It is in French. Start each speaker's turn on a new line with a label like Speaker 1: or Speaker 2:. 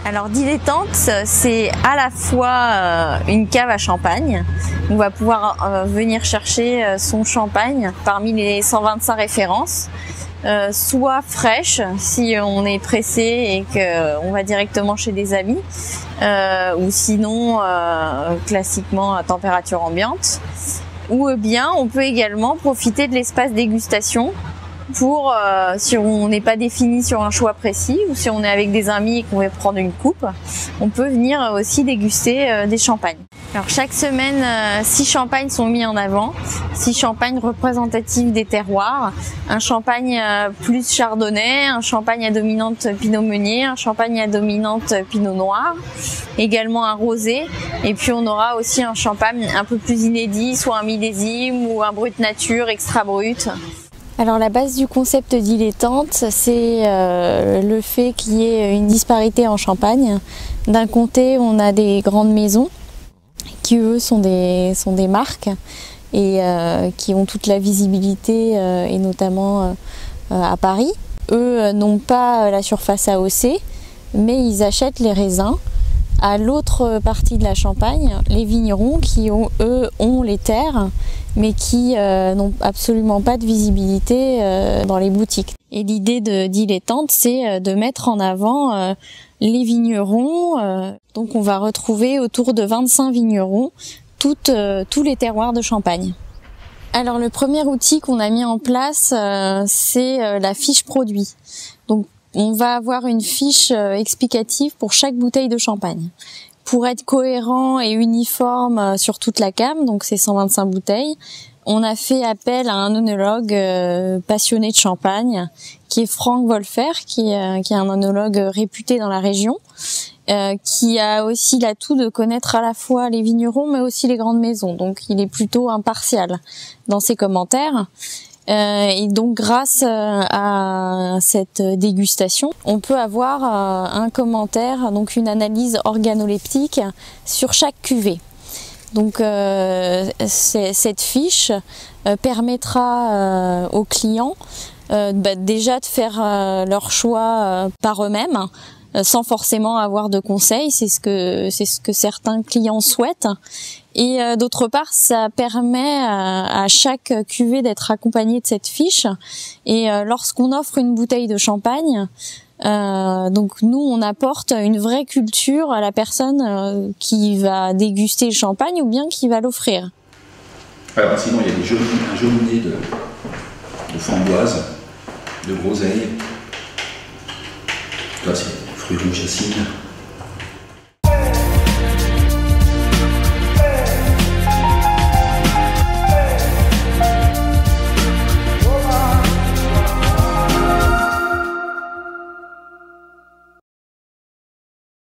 Speaker 1: Alors Dilettante, c'est à la fois une cave à champagne. On va pouvoir venir chercher son champagne parmi les 125 références, soit fraîche si on est pressé et qu'on va directement chez des amis, ou sinon classiquement à température ambiante. Ou bien on peut également profiter de l'espace dégustation pour, si on n'est pas défini sur un choix précis ou si on est avec des amis et qu'on veut prendre une coupe, on peut venir aussi déguster des champagnes. Alors chaque semaine, 6 champagnes sont mis en avant, 6 champagnes représentatifs des terroirs, un champagne plus chardonnay, un champagne à dominante pinot meunier, un champagne à dominante pinot noir, également un rosé, et puis on aura aussi un champagne un peu plus inédit, soit un millésime ou un brut nature, extra brut. Alors la base du concept Dilettante, c'est le fait qu'il y ait une disparité en Champagne. D'un côté, on a des grandes maisons qui eux sont des marques et qui ont toute la visibilité et notamment à Paris. Eux n'ont pas la surface AOC, mais ils achètent les raisins. À l'autre partie de la Champagne, les vignerons qui eux ont les terres, mais qui n'ont absolument pas de visibilité dans les boutiques. Et l'idée de Dilettante, c'est de mettre en avant les vignerons. Donc on va retrouver autour de 25 vignerons tous les terroirs de Champagne. Alors le premier outil qu'on a mis en place, c'est la fiche produit. Donc on va avoir une fiche explicative pour chaque bouteille de champagne. Pour être cohérent et uniforme sur toute la gamme, donc c'est 125 bouteilles, on a fait appel à un œnologue passionné de champagne, qui est Franck Wolfer, qui est un œnologue réputé dans la région, qui a aussi l'atout de connaître à la fois les vignerons mais aussi les grandes maisons. Donc il est plutôt impartial dans ses commentaires. Et donc grâce à cette dégustation, on peut avoir un commentaire, donc une analyse organoleptique sur chaque cuvée. Donc cette fiche permettra aux clients déjà de faire leur choix par eux-mêmes, sans forcément avoir de conseils, c'est ce que certains clients souhaitent. Et d'autre part, ça permet à chaque cuvée d'être accompagné de cette fiche. Et lorsqu'on offre une bouteille de champagne, donc nous on apporte une vraie culture à la personne qui va déguster le champagne ou bien qui va l'offrir.
Speaker 2: Alors sinon il y a un joli nez de framboise, de groseille. Là c'est fruits rouges jacine.